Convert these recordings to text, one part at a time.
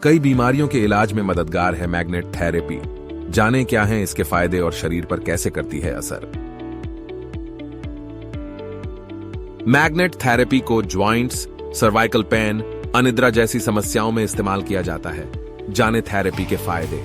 कई बीमारियों के इलाज में मददगार है मैग्नेट थेरेपी। जानें क्या हैं इसके फायदे और शरीर पर कैसे करती है असर। मैग्नेट थेरेपी को ज्वाइंट्स, सर्वाइकल पेन, अनिद्रा जैसी समस्याओं में इस्तेमाल किया जाता है। जानें थेरेपी के फायदे।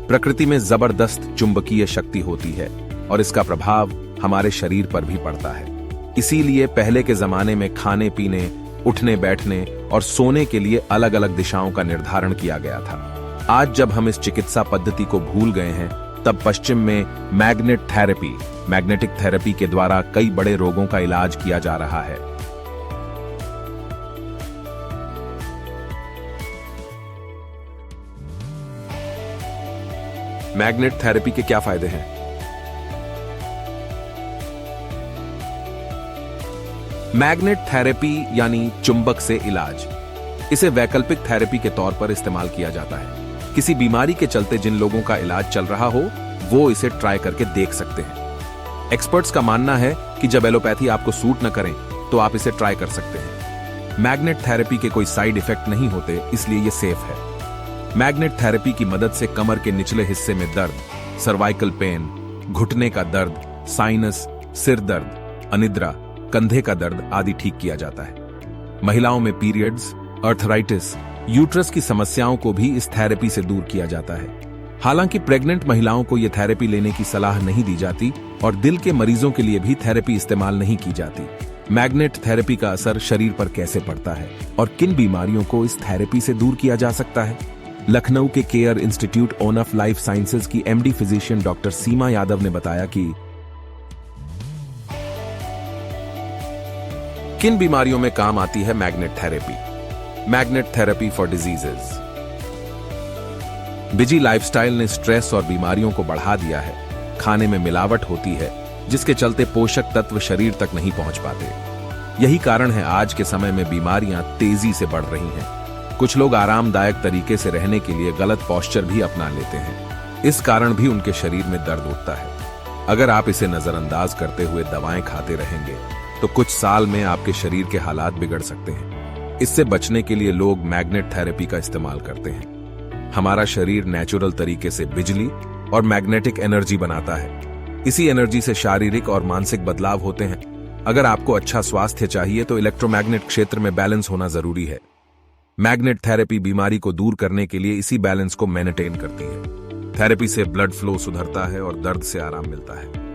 प्रकृति में जबरदस्त चुंबकीय शक्ति होती है और इसका प्रभाव हमारे शरीर पर भी पड़ता है। इसीलिए पहले के जमाने में खाने पीने, उठने बैठने और सोने के लिए अलग अलग दिशाओं का निर्धारण किया गया था। आज जब हम इस चिकित्सा पद्धति को भूल गए हैं, तब पश्चिम में मैग्नेटिक थेरेपी के द्वारा कई बड़े रोगों का इलाज किया जा रहा है। मैग्नेट थेरेपी के क्या फायदे हैं? मैग्नेट थेरेपी यानी चुंबक से इलाज। इसे वैकल्पिक थेरेपी के तौर पर इस्तेमाल किया जाता है। किसी बीमारी के चलते जिन लोगों का इलाज चल रहा हो, वो इसे ट्राई करके देख सकते हैं। एक्सपर्ट्स का मानना है कि जब एलोपैथी आपको सूट न करें, तो आप इसे ट्राई कर सकते हैं। मैग्नेट थेरेपी के कोई साइड इफेक्ट नहीं होते, इसलिए ये सेफ है। मैग्नेट थेरेपी की मदद से कमर के निचले हिस्से में दर्द, सर्वाइकल पेन, घुटने का दर्द, साइनस, सिर दर्द, अनिद्रा, कंधे का दर्द आदि ठीक किया जाता है। महिलाओं में पीरियड्स, अर्थराइटिस, यूट्रस की समस्याओं को भी इस थेरेपी से दूर किया जाता है। हालांकि प्रेग्नेंट महिलाओं को यह थेरेपी लेने की सलाह नहीं दी जाती और दिल के मरीजों के लिए भी थेरेपी इस्तेमाल नहीं की जाती। मैग्नेट थेरेपी का असर शरीर पर कैसे पड़ता है और किन बीमारियों को इस थेरेपी से दूर किया जा सकता है? लखनऊ के care institute of life sciences की एमडी फिजिशियन डॉक्टर सीमा यादव ने बताया कि किन बीमारियों में काम आती है magnet therapy. Magnet therapy for diseases. Busy lifestyle ने स्ट्रेस और बीमारियों को बढ़ा दिया है। खाने में मिलावट होती है, जिसके चलते पोषक तत्व शरीर तक नहीं पहुंच पाते। यही कारण है आज के समय में बीमारियां तेजी से बढ़ रही हैं। कुछ लोग आरामदायक तरीके से रहने के लिए गलत पोस्चर भी अपना लेते हैं। इस कारण भी उनके शरीर में दर्द उठता है। अगर आप इसे नजरअंदाज करते हुए दवाएं खाते रहेंगे, तो कुछ साल में आपके शरीर के हालात बिगड़ सकते हैं। इससे बचने के लिए लोग मैग्नेट थेरेपी का इस्तेमाल करते हैं। हमारा शरीर नेचुरल तरीके से बिजली और मैग्नेटिक एनर्जी बनाता है। इसी एनर्जी से शारीरिक और मानसिक बदलाव होते हैं। अगर आपको अच्छा स्वास्थ्य चाहिए, तो इलेक्ट्रोमैग्नेट क्षेत्र में बैलेंस होना जरूरी है। मैग्नेट थेरेपी बीमारी को दूर करने के लिए इसी बैलेंस को मेंटेन करती है। थेरेपी से ब्लड फ्लो सुधरता है और दर्द से आराम मिलता है।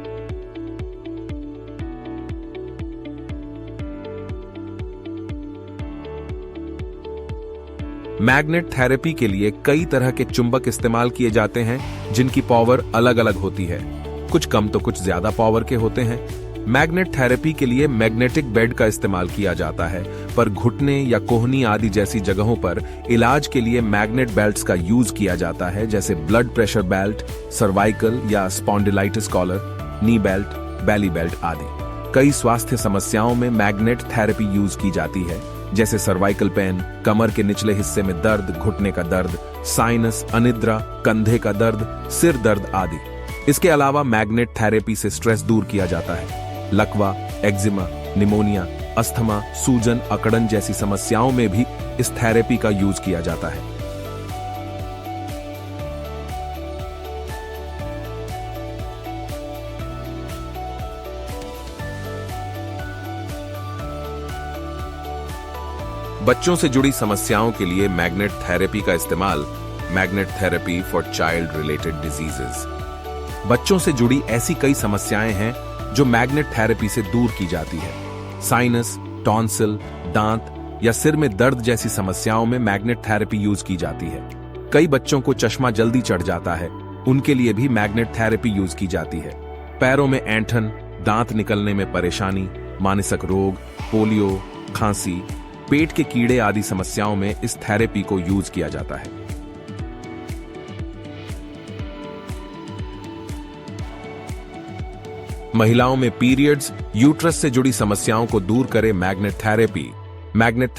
मैग्नेट थेरेपी के लिए कई तरह के चुंबक इस्तेमाल किए जाते हैं, जिनकी पावर अलग अलग होती है। कुछ कम तो कुछ ज्यादा पावर के होते हैं। मैग्नेट थेरेपी के लिए मैग्नेटिक बेड का इस्तेमाल किया जाता है, पर घुटने या कोहनी आदि जैसी जगहों पर इलाज के लिए मैग्नेट बेल्ट्स का यूज किया जाता है, जैसे ब्लड प्रेशर बेल्ट, सर्वाइकल या स्पॉन्डिलाइटिस कॉलर, नी बेल्ट, बेली बेल्ट आदि। कई स्वास्थ्य समस्याओं में मैग्नेट थेरेपी यूज की जाती है, जैसे सर्वाइकल पेन, कमर के निचले हिस्से में दर्द, घुटने का दर्द, साइनस, अनिद्रा, कंधे का दर्द, सिर दर्द आदि। इसके अलावा मैग्नेट थेरेपी से स्ट्रेस दूर किया जाता है। लकवा, एक्जिमा, निमोनिया, अस्थमा, सूजन, अकड़न जैसी समस्याओं में भी इस थेरेपी का यूज किया जाता है। बच्चों से जुड़ी समस्याओं के लिए मैग्नेट थेरेपी का इस्तेमाल। Magnet therapy for child related diseases. बच्चों से जुड़ी ऐसी कई समस्याएं हैं जो मैग्नेट थेरेपी से दूर की जाती है। साइनस, टॉन्सिल, दांत या सिर में दर्द जैसी समस्याओं में मैग्नेट थेरेपी यूज की जाती है। कई बच्चों को चश्मा जल्दी चढ़ जाता है, उनके लिए भी मैग्नेट थेरेपी यूज की जाती है। पैरों में ऐंठन, दांत निकलने में परेशानी, मानसिक रोग, पोलियो, खांसी, पेट के कीड़े आदि समस्याओं में इस थेरेपी को यूज किया जाता है। महिलाओं में पीरियड्स, यूट्रस से जुड़ी समस्याओं को दूर करे magnet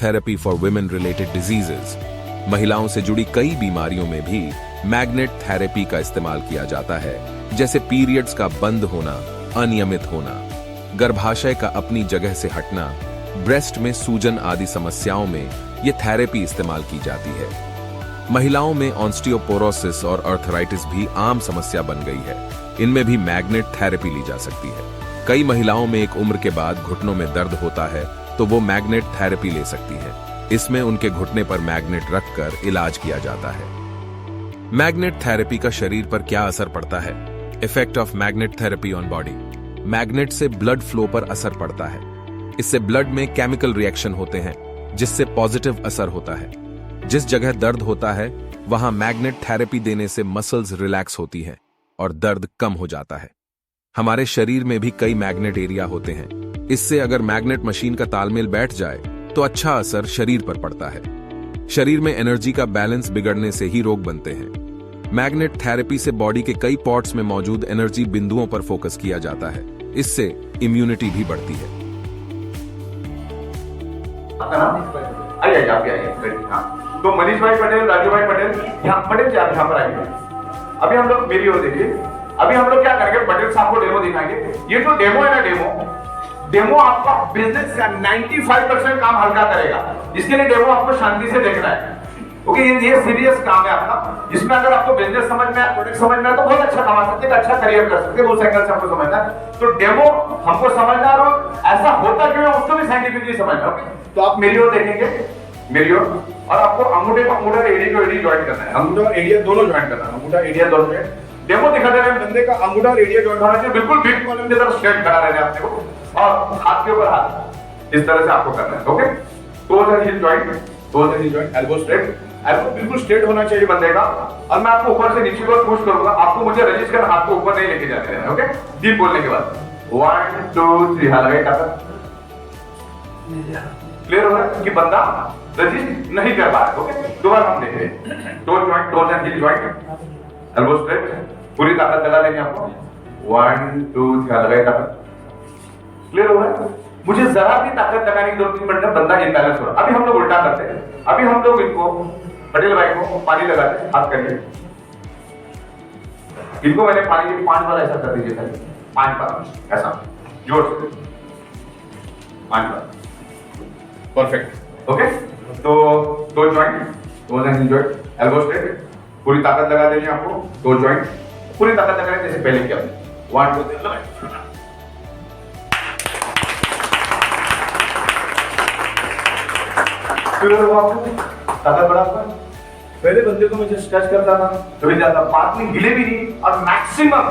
therapy for women related diseases. महिलाओं से जुड़ी कई बीमारियों में भी मैग्नेट थेरेपी का इस्तेमाल किया जाता है, जैसे पीरियड्स का बंद होना, अनियमित होना, गर्भाशय का अपनी जगह से हटना, ब्रेस्ट में सूजन आदि समस्याओं में ये थेरेपी इस्तेमाल की जाती है। महिलाओं में ऑस्टियोपोरोसिस और आर्थराइटिस भी आम समस्या बन गई है। इनमें भी मैग्नेट थेरेपी ली जा सकती है। कई महिलाओं में एक उम्र के बाद घुटनों में दर्द होता है तो वो मैग्नेट थेरेपी ले सकती हैं। इसमें उनके घुटने पर मैग्नेट रखकर इलाज किया जाता है। मैग्नेट थेरेपी का शरीर पर क्या असर पड़ता है? Effect of magnet therapy on body. Magnet से ब्लड फ्लो पर असर पड़ता है। इससे ब्लड में केमिकल रिएक्शन होते हैं जिससे पॉजिटिव असर होता है। जिस जगह दर्द होता है वहां मैग्नेट थेरेपी देने से मसल्स रिलैक्स होती हैं और दर्द कम हो जाता है। हमारे शरीर में भी कई मैग्नेट एरिया होते हैं। इससे अगर मैग्नेट मशीन का तालमेल बैठ जाए तो अच्छा असर शरीर पर पड़ता है। शरीर में एनर्जी का बैलेंस बिगड़ने से ही रोग बनते हैं। मैग्नेट थेरेपी से बॉडी के कई पार्ट्स में मौजूद एनर्जी बिंदुओं पर फोकस किया जाता है। इससे इम्यूनिटी भी बढ़ती है। तो मनीष भाई पटेल, राजू भाई पटेल, यहाँ पटेल जी आप यहाँ पर आइए। अभी हम लोग मेरी ओर देखिए। अभी हम लोग क्या करेंगे, पटेल साहब को डेमो दिखाएंगे। ये जो डेमो है ना, डेमो आपका बिजनेस का 95% काम हल्का करेगा। इसके लिए डेमो आपको शांति से देखना है। ओके, ये सीरियस काम है आपका, जिसमें अगर आपको बिजनेस समझ में आए, प्रोडक्ट समझ में आए तो बहुत अच्छा कमा सकते हैं, अच्छा करियर कर सकते हैं। उस एंगल से आपको समझना है। तो डेमो हमको समझना और ऐसा होता क्यों है उसको भी साइंटिफिकली समझना। ओके, तो आप मेरी ओर देखेंगे, मेरी ओर, और आपको अंगूठे को अंगूठा, एडी को एडी ज्वाइन करना है। अंगूठा एरिया दोनों ज्वाइन करना है। अंगूठा एरिया दोनों में डेमो दिखा दे रहे हैं। बंदे का अंगूठा और एरिया ज्वाइन होना चाहिए, बिल्कुल बिग कॉलम की तरफ स्ट्रेट करा रहे हैं आपने को, और हाथ के ऊपर हाथ इस तरह से आपको करना है। Okay, toes and hill joint, toes and hill joint, elbow straight, elbow बिल्कुल स्ट्रेट होना चाहिए बंदे का। और मैं आपको ऊपर से नीचे को पुश करूंगा, आपको मुझे रजिस्ट कर हाथ को ऊपर नहीं लेके जाते हैं। ओके, डीप बोलने के बाद 1 2 3 हाथ लगा कर। क्लियर हो रहा है कि बंदा रजिस्ट नहीं कर पा रहा। ओके, दोबारा हम देख रहे हैं। Toes joint, toes and hill joint, elbow straight, पूरी ताकत लगा देंगे आपको। 1 2 3 हाथ लगा कर। क्लियर हो रहा है? मुझे जरा भी ताकत लगाने की जरूरत नहीं पड़ता, बंदा इनबैलेंस हो रहा है। अभी हम लोग उल्टा करते हैं। अभी हम लोग इनको, पटेल भाई को पानी लगाते हैं, हाथ करिए। इनको मैंने पानी के 5 बार ऐसा कर दीजिए, 5 बार ऐसा जोर से 5 बार। परफेक्ट। ओके, तो दो joint, toes and joint, elbow straight, पूरी ताकत लगा देनी आपको। दो ज्वाइंट पूरी ताकत लगाने जैसे पहले किया। 1 2 3 लगाए। ताकत बढ़ा। पहले बंदे को मैं जब स्ट्रेच करता था तो भी ज्यादा बात नहीं, हिले भी नहीं, और मैक्सिमम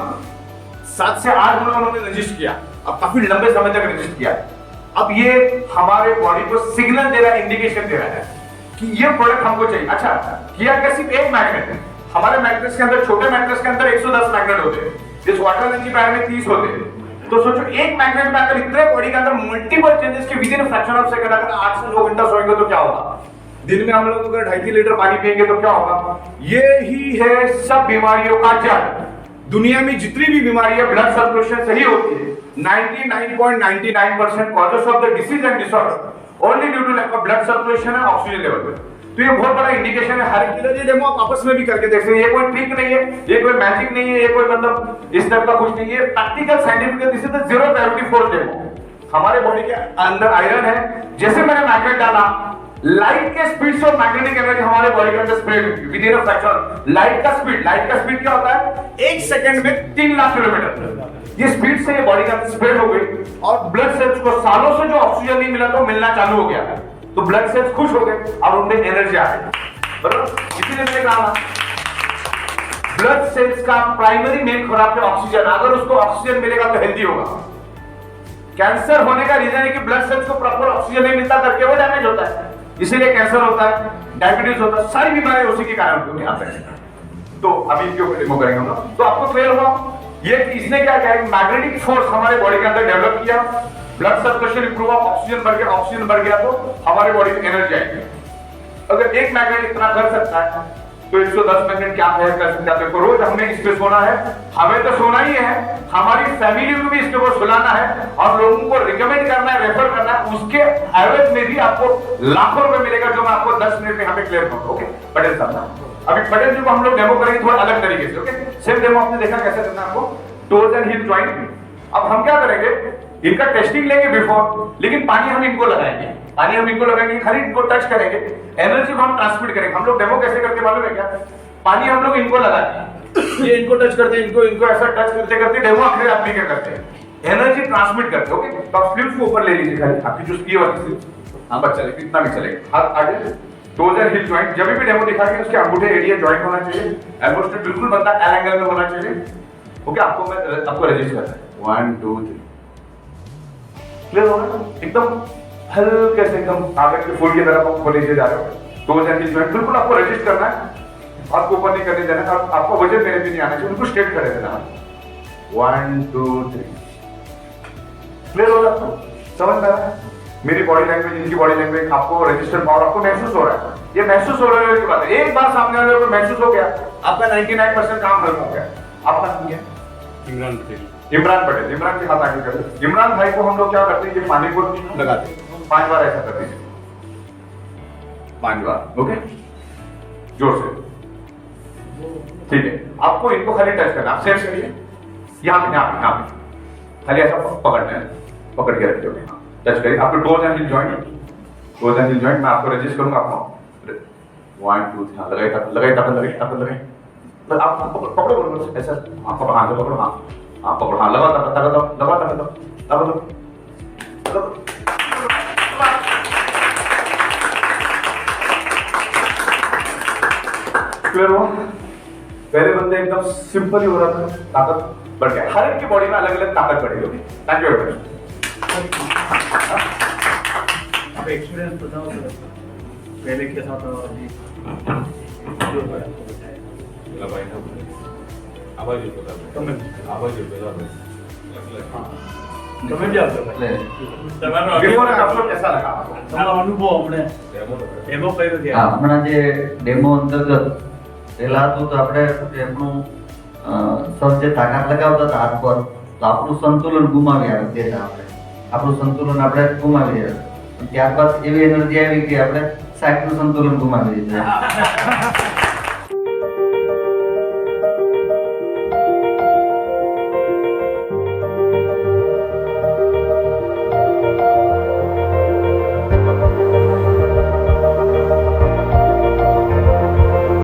7 से 8 मिनट उन्होंने रजिस्ट किया। अब काफी लंबे समय तक रजिस्ट किया। अब ये हमारे बॉडी को सिग्नल दे रहा है, इंडिकेशन दे रहा है कि ये प्रोडक्ट हमको चाहिए। अच्छा, किया क्या? सिर्फ एक मैग्नेट है। हमारे मैग्नेट्स के अंदर, छोटे मैग्नेट्स के अंदर 110 मैग्नेट होते हैं, जिस वाटरमैन की पैर में 30 होते हैं। तो सोचो एक मैग्नेट में अगर इतने बॉडी के अंदर मल्टीपल चेंजेस के with in fraction of second अगर 8 से 9 घंटा सोएंगे तो क्या होगा? दिन में हम लोग अगर 2.5 लीटर पानी पिएंगे तो क्या होगा? ये ही है सब बीमारियों का जड़। दुनिया में जितनी भी बीमारी है ब्लड सर्कुलेशन से ही होती है। 99.99% causes of the disease and disorder only due to lack of blood circulation and oxygen level पे। तो ये बहुत बड़ा इंडिकेशन है। हर एक डेमो आप आपस में भी करके देख सकते हैं। ये कोई ट्रिक नहीं है, ये कोई मैजिक नहीं है, ये कोई मतलब इस तरह का कुछ नहीं है। Practical scientific, this is the zero gravity force demo. हमारे बॉडी के अंदर आयरन है, जैसे मैंने मैग्नेट डाला, लाइट के स्पीड से मैग्नेटिक एनर्जी हमारे बॉडी के अंदर स्प्रेड होगी with in a fraction. Light का स्पीड क्या होता है? 1 सेकंड में 3 लाख किलोमीटर। ये स्पीड से ये बॉडी के अंदर स्प्रेड हो गई, और ब्लड सेल्स को सालों से जो ऑक्सीजन नहीं मिला तो मिलना चालू हो गया। तो ब्लड सेल्स खुश हो गए और उनमें एनर्जी आ गई। बराबर, इसीलिए मैंने कहा ब्लड सेल्स का प्राइमरी मेन खुराक है ऑक्सीजन। अगर उसको ऑक्सीजन मिलेगा तो हेल्दी होगा। कैंसर होने का रीजन है कि ब्लड सेल्स को प्रॉपर ऑक्सीजन नहीं मिलता, करके वो डैमेज होता है। इसीलिए कैंसर होता है, डायबिटीज होता है, सारी बीमारियां उसी के कारण होती हैं। तो अभी इसके ऊपर डेमो करेंगे हम लोग। तो आपको क्लियर हुआ ये इसने क्या किया? मैग्नेटिक फोर्स हमारे बॉडी के अंदर डेवलप किया, ब्लड सर्कुलेशन इंप्रूव हुआ, ऑक्सीजन बढ़ गया तो हमारे बॉडी में एनर्जी आएगी। अगर एक मैग्नेट इतना कर सकता है तो 110 मैग्नेट क्या कर सकता है? तो रोज हमें इस पे सोना है, हमें तो सोना ही है, हमारी फैमिली को भी इसके ऊपर सुलाना है, और लोगों को रिकमेंड करना है, रेफर करना है। उसके एवरेज में भी आपको लाखों रुपए मिलेगा, जो मैं आपको 10 मिनट में यहाँ पे क्लियर करूंगा। ओके, पटेल साहब, अभी पटेल जी को हम लोग डेमो करेंगे थोड़ा अलग तरीके से। ओके, सेम डेमो आपने देखा कैसे करना है आपको, टोज एंड हिल ज्वाइंट। अब हम क्या करेंगे, इनका टेस्टिंग लेंगे बिफोर, लेकिन पानी हम इनको लगाएंगे, पानी हम इनको लगाएंगे, खाली इनको टच करेंगे, एनर्जी को हम ट्रांसमिट करेंगे। हम लोग डेमो कैसे करते मालूम है क्या? पानी हम लोग इनको लगाते हैं, ये इनको टच करते हैं, इनको ऐसा टच करते करते डेमो आखिर आदमी क्या करते हैं, एनर्जी ट्रांसमिट करते हैं। ओके, तो आप स्लीव्स को ऊपर ले लीजिए, खाली आपकी जो स्की वाली स्लीव्स, हाँ बस चले, कितना भी चलेगा। हाथ आगे, टोज एंड हिल जॉइंट, जब भी डेमो दिखाएंगे उसके अंगूठे एरिया जॉइंट होना चाहिए, एल्बो स्ट्रेट बिल्कुल बंदा एल एंगल में होना चाहिए। ओके, आपको रजिस्ट करना है 1 2 3, क्लियर होगा ना? एकदम हल्के से एकदम आगे के फूल की तरफ आप खोले जा रहे हो, टोज एंड हिल जॉइंट बिल्कुल आपको रजिस्ट करना है, आपको ऊपर नहीं करने देना, आपको वजन देने भी नहीं आना चाहिए, उनको स्ट्रेट कर देना। 1 2 3, क्लियर हो रहा है? समझ में आ रहा है? मेरी बॉडी लैंग्वेज, इनकी बॉडी लैंग्वेज, आपको रजिस्टर पावर आपको महसूस हो रहा है, ये महसूस हो रहा है की बात है। एक बार सामने वाले को महसूस हो गया, आपका 99% काम हल हो गया। आपका नाम क्या है? इमरान पटेल। इमरान पटेल। इमरान के हाथ आगे कर दो। इमरान भाई को हम लोग क्या करते हैं, ये पानी को लगाते हैं, 5 बार ऐसा करते हैं, 5 बार। ओके, जोर से, ठीक है। आपको इनको खाली टच करना, आप सेफ करिए, यहाँ पे खाली ऐसा पकड़ना है, पकड़ के रखते हो, टच करिए। आपको toes and hill joint, toes and hill joint मैं आपको रजिस्ट करूंगा, आपको 1 2 3 लगाए आप पकड़ो बस ऐसा, हाँ पकड़ो, हाँ पकड़ो, हाँ पकड़ो, हाँ लगा दो। क्लियर हुआ? पहले बंदे एकदम सिंपल ही हो रहा था, ताकत बढ़ गया। हर एक की बॉडी में अलग अलग ताकत बढ़ेगी। Thank you very much. आप एक्सपीरियंस बताओ सर, पहले कैसा था और अभी जो है आपको बताया। आवाज येतो का? आवाज येतो का? તમે બી આવજો ભાઈ. તમારો बिफोर एंड आफ्टर कैसा लगा आपको? તમારો અનુભવ હમણે ડેમો કર્યો છે. હા, હમણાં જે ડેમો અંતર્ગત પહેલા હતું તો આપણે એમનું સર જે તાકાત લગાવતા હતા હાથ પર, તો આપણું સંતુલન ગુમાવી દેતા, આપણું સંતુલન આપણે ગુમાવી દેતા. ત્યારબાદ એવી એનર્જી આવી કે આપણે સાઈડનું સંતુલન ગુમાવી દીધું.